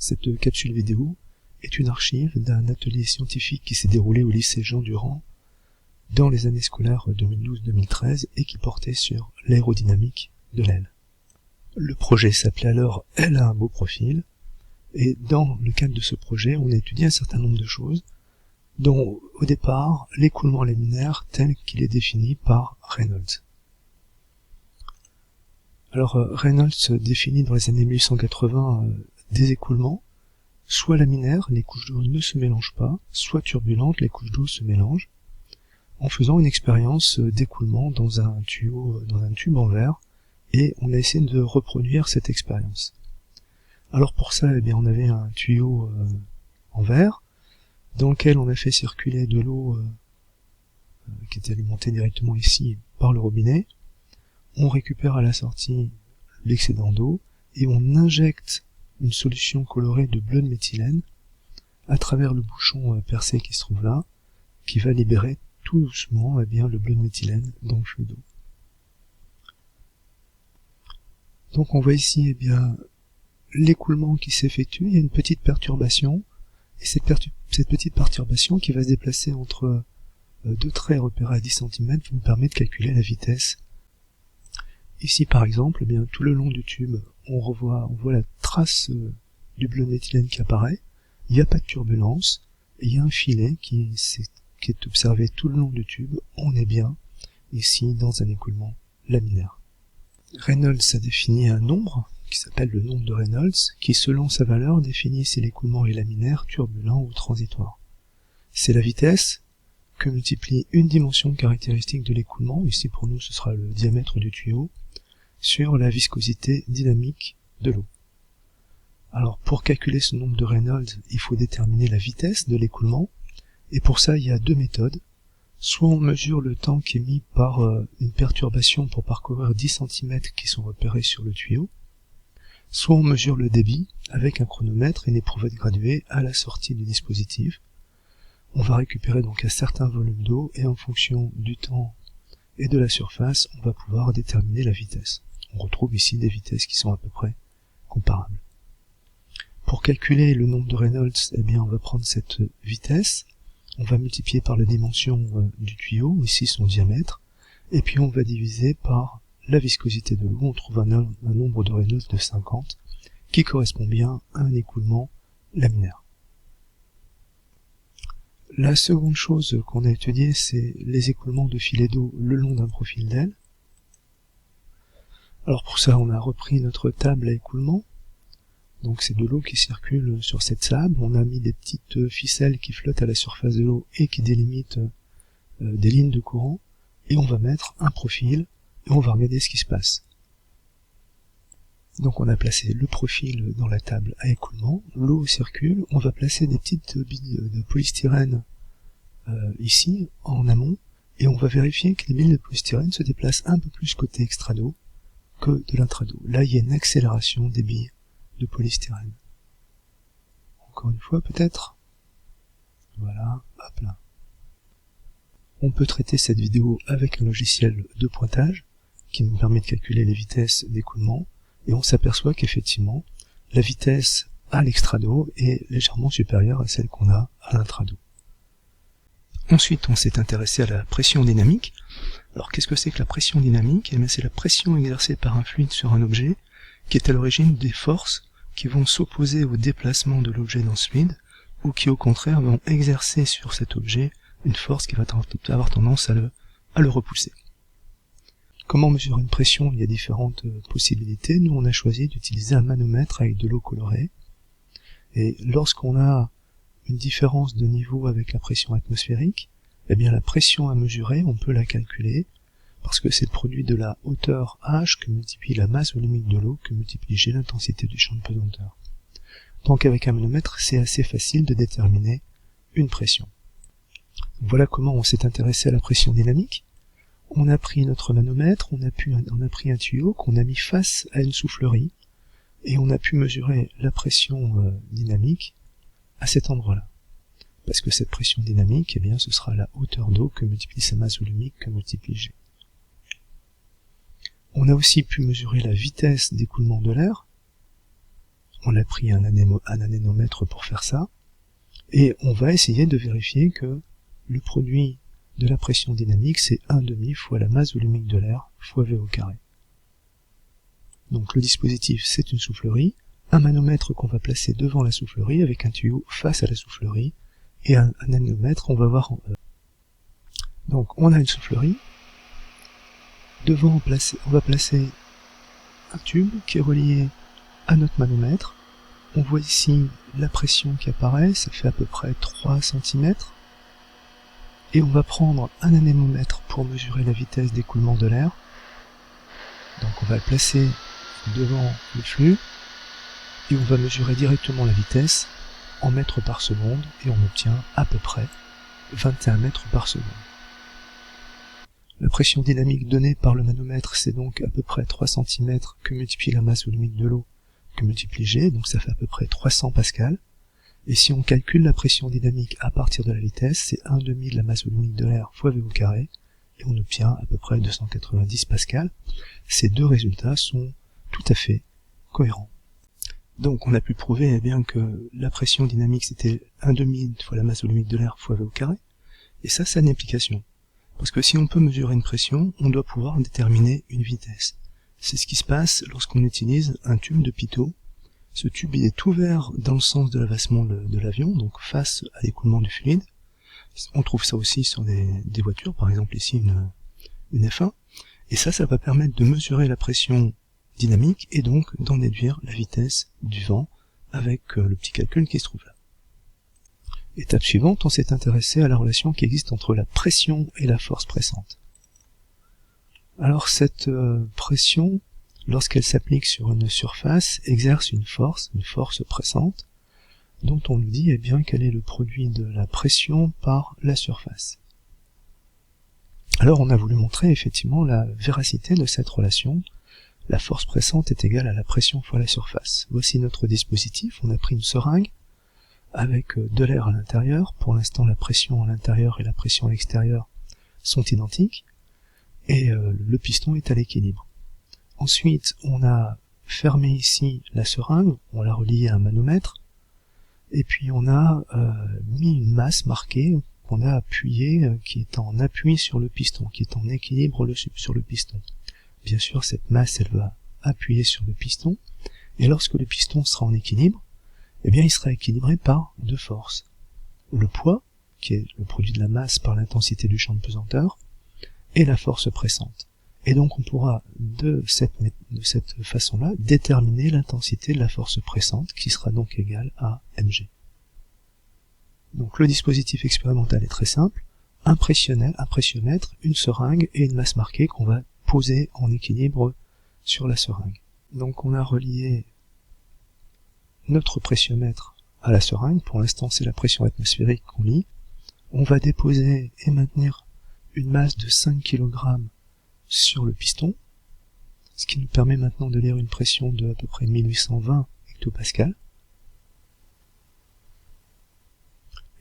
Cette capsule vidéo est une archive d'un atelier scientifique qui s'est déroulé au lycée Jean Durand dans les années scolaires 2012-2013 et qui portait sur l'aérodynamique de l'aile. Le projet s'appelait alors « Elle a un beau profil » et dans le cadre de ce projet, on a étudié un certain nombre de choses, dont au départ l'écoulement laminaire tel qu'il est défini par Reynolds. Alors Reynolds définit dans les années 1880 des écoulements, soit laminaires, les couches d'eau ne se mélangent pas, soit turbulentes, les couches d'eau se mélangent, en faisant une expérience d'écoulement dans un tube en verre, et on a essayé de reproduire cette expérience. Alors pour ça, eh bien, on avait un tuyau en verre, dans lequel on a fait circuler de l'eau qui était alimentée directement ici par le robinet. On récupère à la sortie l'excédent d'eau et on injecte une solution colorée de bleu de méthylène à travers le bouchon percé qui se trouve là, qui va libérer tout doucement eh bien, le bleu de méthylène dans le flux d'eau. Donc on voit ici eh bien, l'écoulement qui s'effectue, il y a une petite perturbation, et cette petite perturbation qui va se déplacer entre deux traits repérés à 10 cm nous permet de calculer la vitesse. Ici par exemple, eh bien, tout le long du tube, on voit la trace du bleu de méthylène qui apparaît, il n'y a pas de turbulence, et il y a un filet qui est observé tout le long du tube, on est bien ici dans un écoulement laminaire. Reynolds a défini un nombre qui s'appelle le nombre de Reynolds, qui selon sa valeur définit si l'écoulement est laminaire, turbulent ou transitoire. C'est la vitesse que multiplie une dimension caractéristique de l'écoulement, ici pour nous ce sera le diamètre du tuyau, sur la viscosité dynamique de l'eau. Alors pour calculer ce nombre de Reynolds, il faut déterminer la vitesse de l'écoulement, et pour ça il y a deux méthodes. Soit on mesure le temps qui est mis par une perturbation pour parcourir 10 cm qui sont repérés sur le tuyau, soit on mesure le débit avec un chronomètre et une éprouvette graduée à la sortie du dispositif. On va récupérer donc un certain volume d'eau et en fonction du temps et de la surface, on va pouvoir déterminer la vitesse. On retrouve ici des vitesses qui sont à peu près comparables. Pour calculer le nombre de Reynolds, eh bien on va prendre cette vitesse, on va multiplier par la dimension du tuyau, ici son diamètre, et puis on va diviser par la viscosité de l'eau, on trouve un nombre de Reynolds de 50, qui correspond bien à un écoulement laminaire. La seconde chose qu'on a étudiée, c'est les écoulements de filets d'eau le long d'un profil d'aile. Alors pour ça, on a repris notre table à écoulement. Donc c'est de l'eau qui circule sur cette sable. On a mis des petites ficelles qui flottent à la surface de l'eau et qui délimitent des lignes de courant. Et on va mettre un profil et on va regarder ce qui se passe. Donc on a placé le profil dans la table à écoulement, l'eau circule, on va placer des petites billes de polystyrène ici, en amont, et on va vérifier que les billes de polystyrène se déplacent un peu plus côté extrado que de l'intrado. Là il y a une accélération des billes de polystyrène. Encore une fois peut-être. Voilà, hop là. On peut traiter cette vidéo avec un logiciel de pointage qui nous permet de calculer les vitesses d'écoulement. Et on s'aperçoit qu'effectivement, la vitesse à l'extrado est légèrement supérieure à celle qu'on a à l'intrado. Ensuite, on s'est intéressé à la pression dynamique. Alors, qu'est-ce que c'est que la pression dynamique? Eh bien, c'est la pression exercée par un fluide sur un objet qui est à l'origine des forces qui vont s'opposer au déplacement de l'objet dans ce fluide, ou qui au contraire vont exercer sur cet objet une force qui va avoir tendance à le repousser. Comment mesurer une pression? Il y a différentes possibilités. Nous, on a choisi d'utiliser un manomètre avec de l'eau colorée. Et lorsqu'on a une différence de niveau avec la pression atmosphérique, eh bien la pression à mesurer, on peut la calculer, parce que c'est le produit de la hauteur H que multiplie la masse volumique de l'eau, que multiplie G l'intensité du champ de pesanteur. Donc avec un manomètre, c'est assez facile de déterminer une pression. Voilà comment on s'est intéressé à la pression dynamique. On a pris notre manomètre, on a pris un tuyau qu'on a mis face à une soufflerie, et on a pu mesurer la pression dynamique à cet endroit-là. Parce que cette pression dynamique, eh bien, ce sera la hauteur d'eau que multiplie sa masse volumique que multiplie G. On a aussi pu mesurer la vitesse d'écoulement de l'air. On a pris un anémomètre pour faire ça, et on va essayer de vérifier que le produit de la pression dynamique, c'est 1/2 fois la masse volumique de l'air fois V au carré. Donc le dispositif, c'est une soufflerie, un manomètre qu'on va placer devant la soufflerie avec un tuyau face à la soufflerie, et un anémomètre, on va voir donc on a une soufflerie, devant on va placer un tube qui est relié à notre manomètre. On voit ici la pression qui apparaît, ça fait à peu près 3 cm. Et on va prendre un anémomètre pour mesurer la vitesse d'écoulement de l'air. Donc on va le placer devant le flux, et on va mesurer directement la vitesse en mètres par seconde, et on obtient à peu près 21 mètres par seconde. La pression dynamique donnée par le manomètre, c'est donc à peu près 3 cm que multiplie la masse volumique de l'eau, que multiplie G, donc ça fait à peu près 300 pascal. Et si on calcule la pression dynamique à partir de la vitesse, c'est 1/2 de la masse volumique de l'air fois V au carré, et on obtient à peu près 290 pascal. Ces deux résultats sont tout à fait cohérents. Donc on a pu prouver bien que la pression dynamique c'était 1/2 fois la masse volumique de l'air fois V au carré, et ça a une implication. Parce que si on peut mesurer une pression, on doit pouvoir déterminer une vitesse. C'est ce qui se passe lorsqu'on utilise un tube de pitot. Ce tube il est ouvert dans le sens de l'avancement de l'avion, donc face à l'écoulement du fluide. On trouve ça aussi sur des voitures, par exemple ici une F1. Et ça va permettre de mesurer la pression dynamique et donc d'en déduire la vitesse du vent avec le petit calcul qui se trouve là. Étape suivante, on s'est intéressé à la relation qui existe entre la pression et la force pressante. Alors cette pression, lorsqu'elle s'applique sur une surface, exerce une force pressante, dont on nous dit bien qu'elle est le produit de la pression par la surface. Alors on a voulu montrer effectivement la véracité de cette relation. La force pressante est égale à la pression fois la surface. Voici notre dispositif, on a pris une seringue avec de l'air à l'intérieur. Pour l'instant la pression à l'intérieur et la pression à l'extérieur sont identiques, et le piston est à l'équilibre. Ensuite on a fermé ici la seringue, on l'a reliée à un manomètre, et puis on a mis une masse marquée qu'on a appuyée, qui est en appui sur le piston, qui est en équilibre sur le piston. Bien sûr cette masse elle va appuyer sur le piston, et lorsque le piston sera en équilibre, eh bien il sera équilibré par deux forces. Le poids, qui est le produit de la masse par l'intensité du champ de pesanteur, et la force pressante. Et donc on pourra de cette façon-là déterminer l'intensité de la force pressante, qui sera donc égale à mg. Donc le dispositif expérimental est très simple, un pressiomètre, une seringue et une masse marquée qu'on va poser en équilibre sur la seringue. Donc on a relié notre pressiomètre à la seringue, pour l'instant c'est la pression atmosphérique qu'on lit. On va déposer et maintenir une masse de 5 kg sur le piston, ce qui nous permet maintenant de lire une pression de à peu près 1820 hectopascal.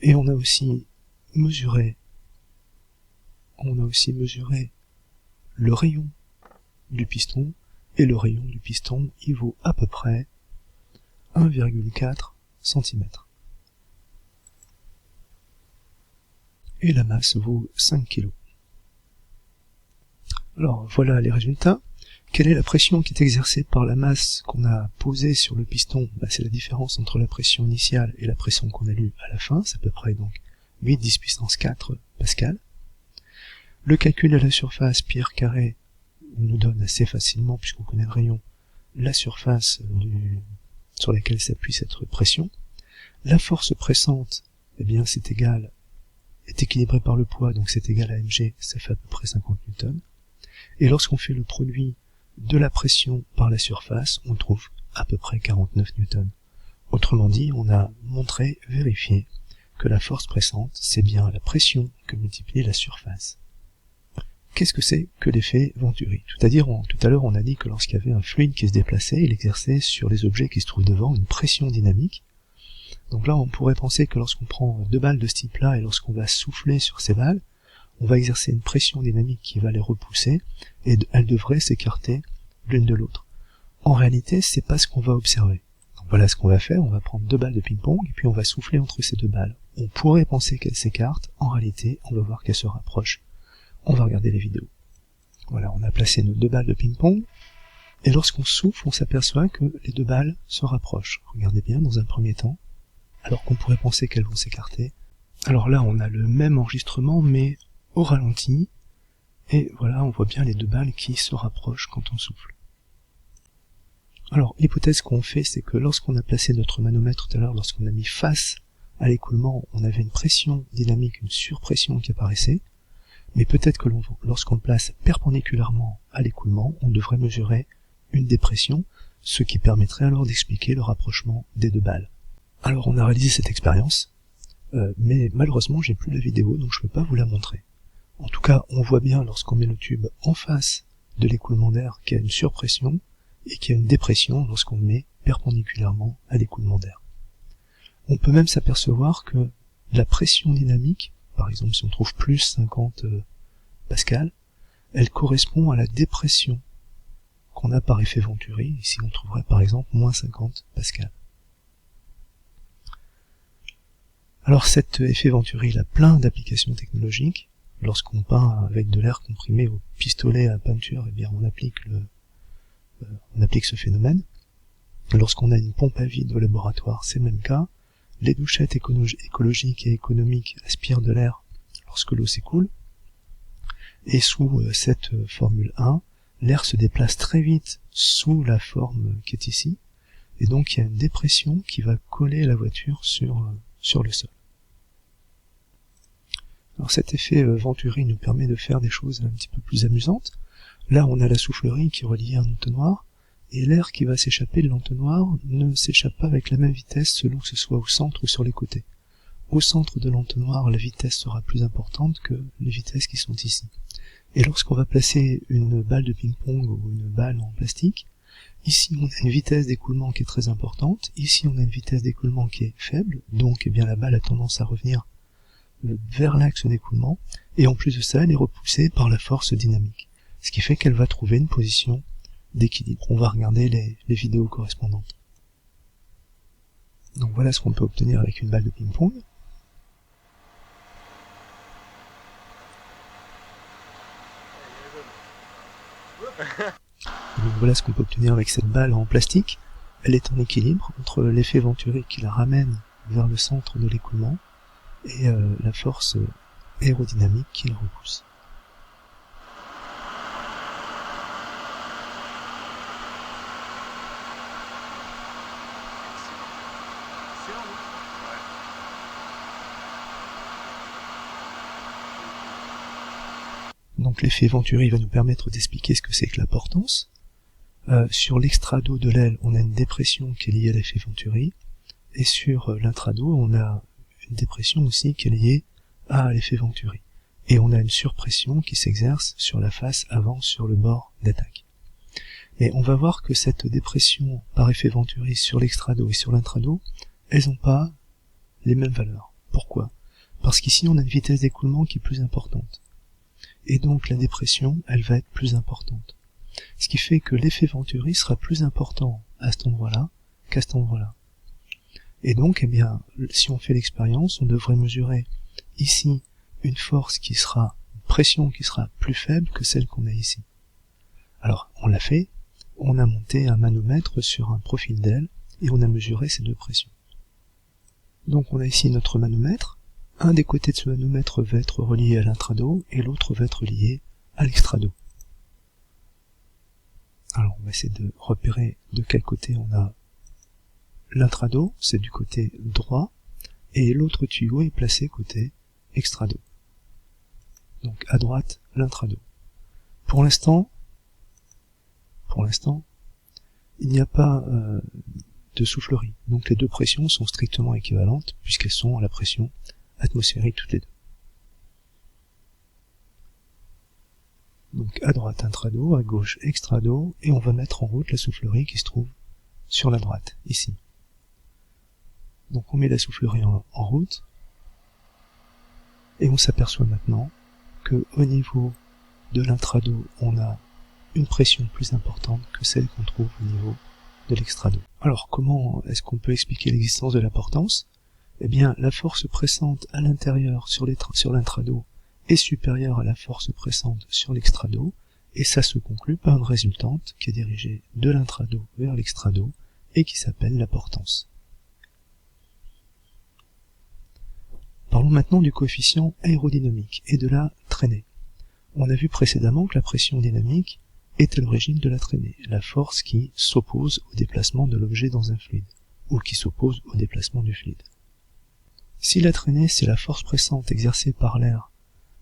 Et on a aussi mesuré le rayon du piston, et le rayon du piston il vaut à peu près 1,4 cm. Et la masse vaut 5 kg. Alors voilà les résultats. Quelle est la pression qui est exercée par la masse qu'on a posée sur le piston? C'est la différence entre la pression initiale et la pression qu'on a lue à la fin, c'est à peu près donc 8-10 puissance 4 pascal. Le calcul à la surface pi r carré nous donne assez facilement, puisqu'on connaît le rayon, la surface sur laquelle s'appuie cette pression. La force pressante, eh bien est équilibrée par le poids, donc c'est égal à mg, ça fait à peu près 50 newtons. Et lorsqu'on fait le produit de la pression par la surface, on trouve à peu près 49 newtons. Autrement dit, on a vérifié que la force pressante, c'est bien la pression que multiplie la surface. Qu'est-ce que c'est que l'effet Venturi? Tout à l'heure on a dit que lorsqu'il y avait un fluide qui se déplaçait, il exerçait sur les objets qui se trouvent devant une pression dynamique. Donc là on pourrait penser que lorsqu'on prend deux balles de ce type-là et lorsqu'on va souffler sur ces balles, on va exercer une pression dynamique qui va les repousser, et elles devraient s'écarter l'une de l'autre. En réalité, c'est pas ce qu'on va observer. Voilà ce qu'on va faire, on va prendre 2 balles de ping-pong et puis on va souffler entre ces 2 balles. On pourrait penser qu'elles s'écartent, en réalité on va voir qu'elles se rapprochent. On va regarder les vidéos. Voilà, on a placé nos 2 balles de ping-pong, et lorsqu'on souffle, on s'aperçoit que les 2 balles se rapprochent. Regardez bien dans un premier temps, alors qu'on pourrait penser qu'elles vont s'écarter. Alors là, on a le même enregistrement, mais au ralenti, et voilà, on voit bien les 2 balles qui se rapprochent quand on souffle. Alors, l'hypothèse qu'on fait, c'est que lorsqu'on a placé notre manomètre tout à l'heure, lorsqu'on a mis face à l'écoulement, on avait une pression dynamique, une surpression qui apparaissait, mais peut-être que lorsqu'on le place perpendiculairement à l'écoulement, on devrait mesurer une dépression, ce qui permettrait alors d'expliquer le rapprochement des 2 balles. Alors on a réalisé cette expérience, mais malheureusement j'ai plus la vidéo, donc je peux pas vous la montrer. En tout cas, on voit bien lorsqu'on met le tube en face de l'écoulement d'air qu'il y a une surpression, et qu'il y a une dépression lorsqu'on le met perpendiculairement à l'écoulement d'air. On peut même s'apercevoir que la pression dynamique, par exemple si on trouve plus 50 pascal, elle correspond à la dépression qu'on a par effet Venturi. Ici on trouverait par exemple moins 50 pascal. Alors cet effet Venturi, il a plein d'applications technologiques. Lorsqu'on peint avec de l'air comprimé au pistolet à peinture, eh bien on applique ce phénomène. Lorsqu'on a une pompe à vide au laboratoire, c'est le même cas. Les douchettes écologiques et économiques aspirent de l'air lorsque l'eau s'écoule. Et sous cette formule 1, l'air se déplace très vite sous la forme qui est ici. Et donc il y a une dépression qui va coller la voiture sur le sol. Alors cet effet Venturi nous permet de faire des choses un petit peu plus amusantes. Là on a la soufflerie qui est reliée à un entonnoir, et l'air qui va s'échapper de l'entonnoir ne s'échappe pas avec la même vitesse selon que ce soit au centre ou sur les côtés. Au centre de l'entonnoir, la vitesse sera plus importante que les vitesses qui sont ici. Et lorsqu'on va placer une balle de ping-pong ou une balle en plastique, ici on a une vitesse d'écoulement qui est très importante, ici on a une vitesse d'écoulement qui est faible, donc eh bien la balle a tendance à revenir vers l'axe d'écoulement, et en plus de ça, elle est repoussée par la force dynamique, ce qui fait qu'elle va trouver une position d'équilibre. On va regarder les vidéos correspondantes. Donc voilà ce qu'on peut obtenir avec une balle de ping-pong. Donc voilà ce qu'on peut obtenir avec cette balle en plastique. Elle est en équilibre entre l'effet Venturi qui la ramène vers le centre de l'écoulement et la force aérodynamique qui la repousse. Donc l'effet Venturi va nous permettre d'expliquer ce que c'est que la portance. Sur l'extrado de l'aile, on a une dépression qui est liée à l'effet Venturi, et sur l'intrado, on a une dépression aussi qui est liée à l'effet Venturi. Et on a une surpression qui s'exerce sur la face avant, sur le bord d'attaque. Et on va voir que cette dépression par effet Venturi sur l'extrado et sur l'intrado, elles n'ont pas les mêmes valeurs. Pourquoi? Parce qu'ici on a une vitesse d'écoulement qui est plus importante. Et donc la dépression, elle va être plus importante. Ce qui fait que l'effet Venturi sera plus important à cet endroit-là qu'à cet endroit-là. Et donc, eh bien, si on fait l'expérience, on devrait mesurer ici une force qui sera, une pression qui sera plus faible que celle qu'on a ici. Alors, on l'a fait, on a monté un manomètre sur un profil d'aile, et on a mesuré ces deux pressions. Donc on a ici notre manomètre, un des côtés de ce manomètre va être relié à l'intrado, et l'autre va être lié à l'extrado. Alors on va essayer de repérer de quel côté on a l'intrado, c'est du côté droit, et l'autre tuyau est placé côté extrado. Donc à droite, l'intrado. Pour l'instant, il n'y a pas de soufflerie, donc les deux pressions sont strictement équivalentes, puisqu'elles sont à la pression atmosphérique toutes les deux. Donc à droite intrado, à gauche extrado, et on va mettre en route la soufflerie qui se trouve sur la droite, ici. Donc on met la soufflerie en route, et on s'aperçoit maintenant que au niveau de l'intrado, on a une pression plus importante que celle qu'on trouve au niveau de l'extrado. Alors comment est-ce qu'on peut expliquer l'existence de la portance? Eh bien, la force pressante à l'intérieur sur l'intrado est supérieure à la force pressante sur l'extrado, et ça se conclut par une résultante qui est dirigée de l'intrado vers l'extrado et qui s'appelle la portance. Parlons maintenant du coefficient aérodynamique et de la traînée. On a vu précédemment que la pression dynamique est à l'origine de la traînée, la force qui s'oppose au déplacement de l'objet dans un fluide, ou qui s'oppose au déplacement du fluide. Si la traînée, c'est la force pressante exercée par l'air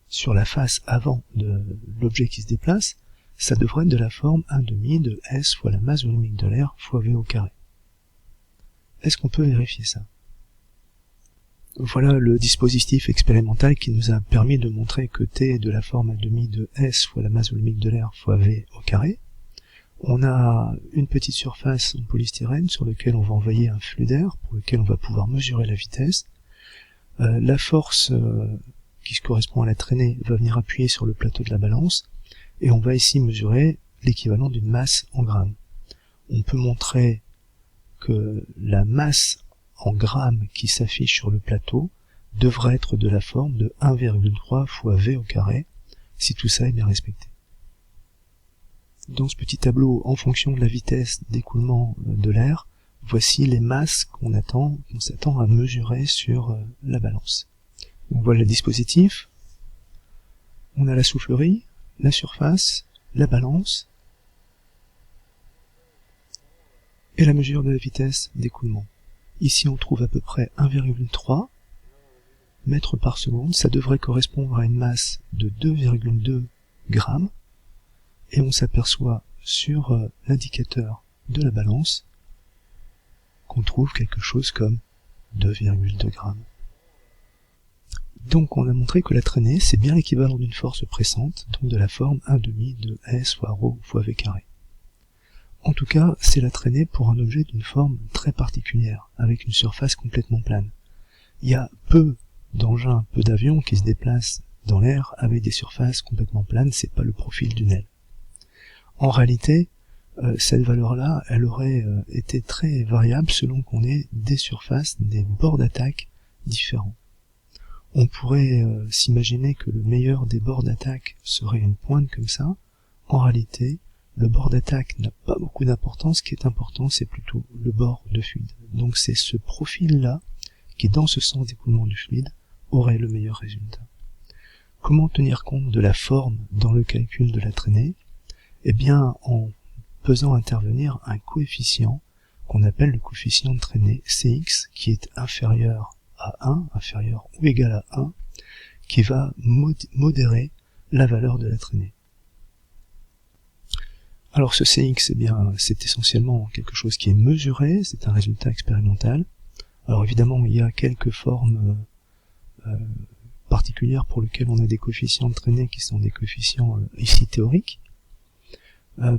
sur la face avant de l'objet qui se déplace, ça devrait être de la forme 1/2 de S fois la masse volumique de l'air fois V au carré. Est-ce qu'on peut vérifier ça? Voilà le dispositif expérimental qui nous a permis de montrer que T est de la forme 1/2 de S fois la masse volumique de l'air fois V au carré. On a une petite surface en polystyrène sur laquelle on va envoyer un flux d'air pour lequel on va pouvoir mesurer la vitesse. La force qui correspond à la traînée va venir appuyer sur le plateau de la balance et on va ici mesurer l'équivalent d'une masse en grammes. On peut montrer que la masse en grammes qui s'affiche sur le plateau devrait être de la forme de 1,3 fois V au carré si tout ça est bien respecté. Dans ce petit tableau, en fonction de la vitesse d'écoulement de l'air, voici les masses qu'on s'attend à mesurer sur la balance. Donc voilà le dispositif. On a la soufflerie, la surface, la balance et la mesure de la vitesse d'écoulement. Ici on trouve à peu près 1,3 mètres par seconde, ça devrait correspondre à une masse de 2,2 grammes, et on s'aperçoit sur l'indicateur de la balance qu'on trouve quelque chose comme 2,2 grammes. Donc on a montré que la traînée c'est bien l'équivalent d'une force pressante, donc de la forme 1/2 de S fois ρ fois V carré. En tout cas, c'est la traînée pour un objet d'une forme très particulière, avec une surface complètement plane. Il y a peu d'engins, peu d'avions qui se déplacent dans l'air avec des surfaces complètement planes, c'est pas le profil d'une aile. En réalité, cette valeur-là, elle aurait été très variable selon qu'on ait des surfaces, des bords d'attaque différents. On pourrait s'imaginer que le meilleur des bords d'attaque serait une pointe comme ça. En réalité, le bord d'attaque n'a pas beaucoup d'importance, ce qui est important c'est plutôt le bord de fluide. Donc c'est ce profil-là qui, dans ce sens d'écoulement du fluide, aurait le meilleur résultat. Comment tenir compte de la forme dans le calcul de la traînée? Eh bien, en faisant intervenir un coefficient qu'on appelle le coefficient de traînée Cx, qui est inférieur à 1, inférieur ou égal à 1, qui va modérer la valeur de la traînée. Alors ce Cx, eh bien, c'est essentiellement quelque chose qui est mesuré, c'est un résultat expérimental. Alors évidemment, il y a quelques formes particulières pour lesquelles on a des coefficients de traînée qui sont des coefficients ici théoriques.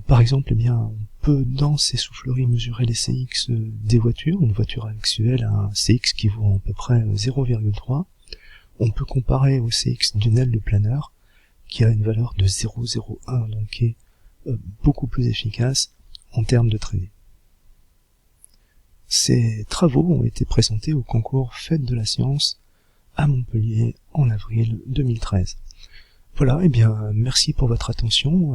Par exemple, eh bien, on peut dans ces souffleries mesurer les Cx des voitures. Une voiture actuelle a un Cx qui vaut à peu près 0,3. On peut comparer au Cx d'une aile de planeur qui a une valeur de 0,01, donc qui est beaucoup plus efficace en termes de traînée. Ces travaux ont été présentés au concours Fête de la Science à Montpellier en avril 2013. Voilà, et bien merci pour votre attention.